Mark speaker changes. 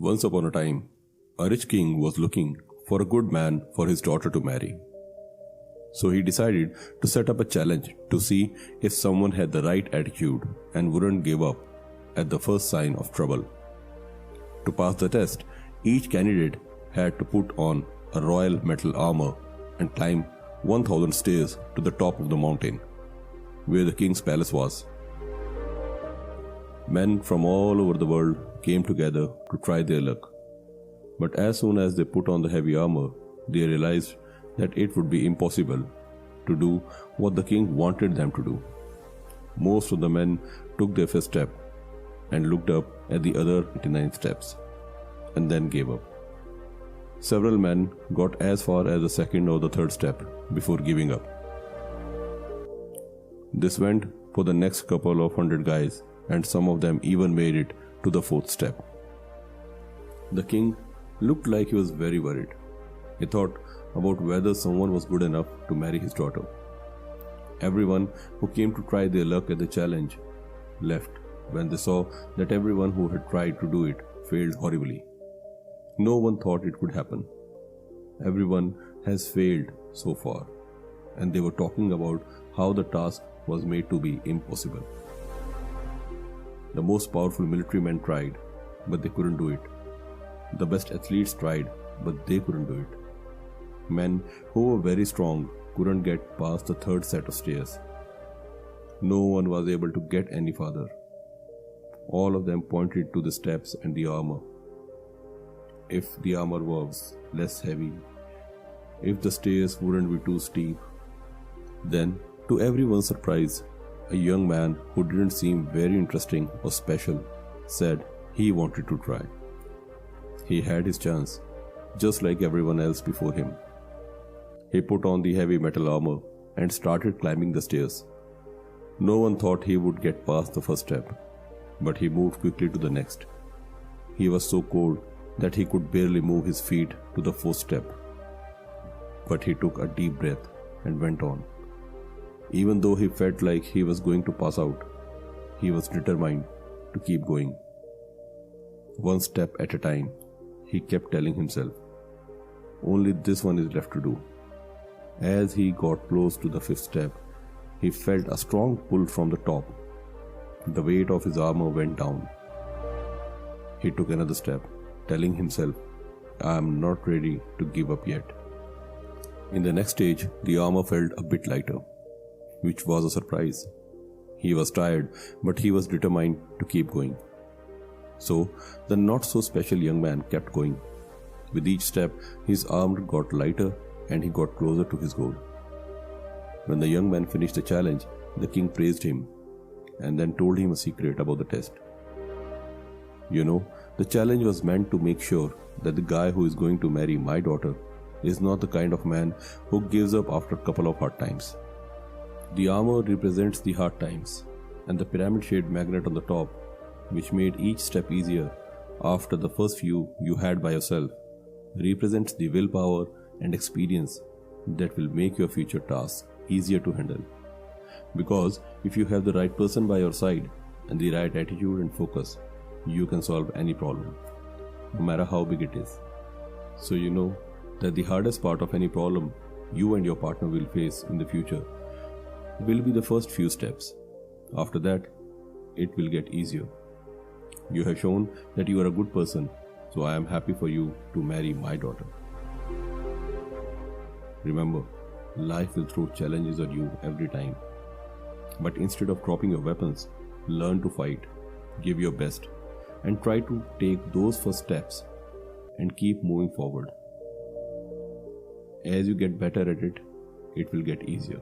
Speaker 1: Once upon a time, a rich king was looking for a good man for his daughter to marry. So he decided to set up a challenge to see if someone had the right attitude and wouldn't give up at the first sign of trouble. To pass the test, each candidate had to put on a royal metal armor and climb 1000 stairs to the top of the mountain, where the king's palace was. Men from all over the world came together to try their luck. But as soon as they put on the heavy armor, they realized that it would be impossible to do what the king wanted them to do. Most of the men took their first step and looked up at the other 89 steps and then gave up. Several men got as far as the second or the third step before giving up. This went for the next couple of hundred guys, and some of them even made it to the fourth step. The king looked like he was very worried. He thought about whether someone was good enough to marry his daughter. Everyone who came to try their luck at the challenge left when they saw that everyone who had tried to do it failed horribly. No one thought it could happen. Everyone has failed so far, and they were talking about how the task was made to be impossible. The most powerful military men tried, but they couldn't do it. The best athletes tried, but they couldn't do it. Men who were very strong couldn't get past the third set of stairs. No one was able to get any farther. All of them pointed to the steps and the armor. If the armor was less heavy, if the stairs wouldn't be too steep, then, to everyone's surprise, a young man who didn't seem very interesting or special said he wanted to try. He had his chance, just like everyone else before him. He put on the heavy metal armor and started climbing the stairs. No one thought he would get past the first step, but he moved quickly to the next. He was so cold that he could barely move his feet to the fourth step. But he took a deep breath and went on. Even though he felt like he was going to pass out, he was determined to keep going. One step at a time, he kept telling himself, only this one is left to do. As he got close to the fifth step, he felt a strong pull from the top. The weight of his armor went down. He took another step, telling himself, I am not ready to give up yet. In the next stage, the armor felt a bit lighter, which was a surprise. He was tired, but he was determined to keep going. So, the not-so-special young man kept going. With each step, his armor got lighter and he got closer to his goal. When the young man finished the challenge, the king praised him and then told him a secret about the test. You know, the challenge was meant to make sure that the guy who is going to marry my daughter is not the kind of man who gives up after a couple of hard times. The armor represents the hard times, and the pyramid-shaped magnet on the top, which made each step easier after the first few you had by yourself, represents the willpower and experience that will make your future tasks easier to handle. Because if you have the right person by your side and the right attitude and focus, you can solve any problem, no matter how big it is. So you know that the hardest part of any problem you and your partner will face in the future will be the first few steps. After that, it will get easier. You have shown that you are a good person, so I am happy for you to marry my daughter. Remember, life will throw challenges at you every time. But instead of dropping your weapons, learn to fight, give your best, and try to take those first steps and keep moving forward. As you get better at it, it will get easier.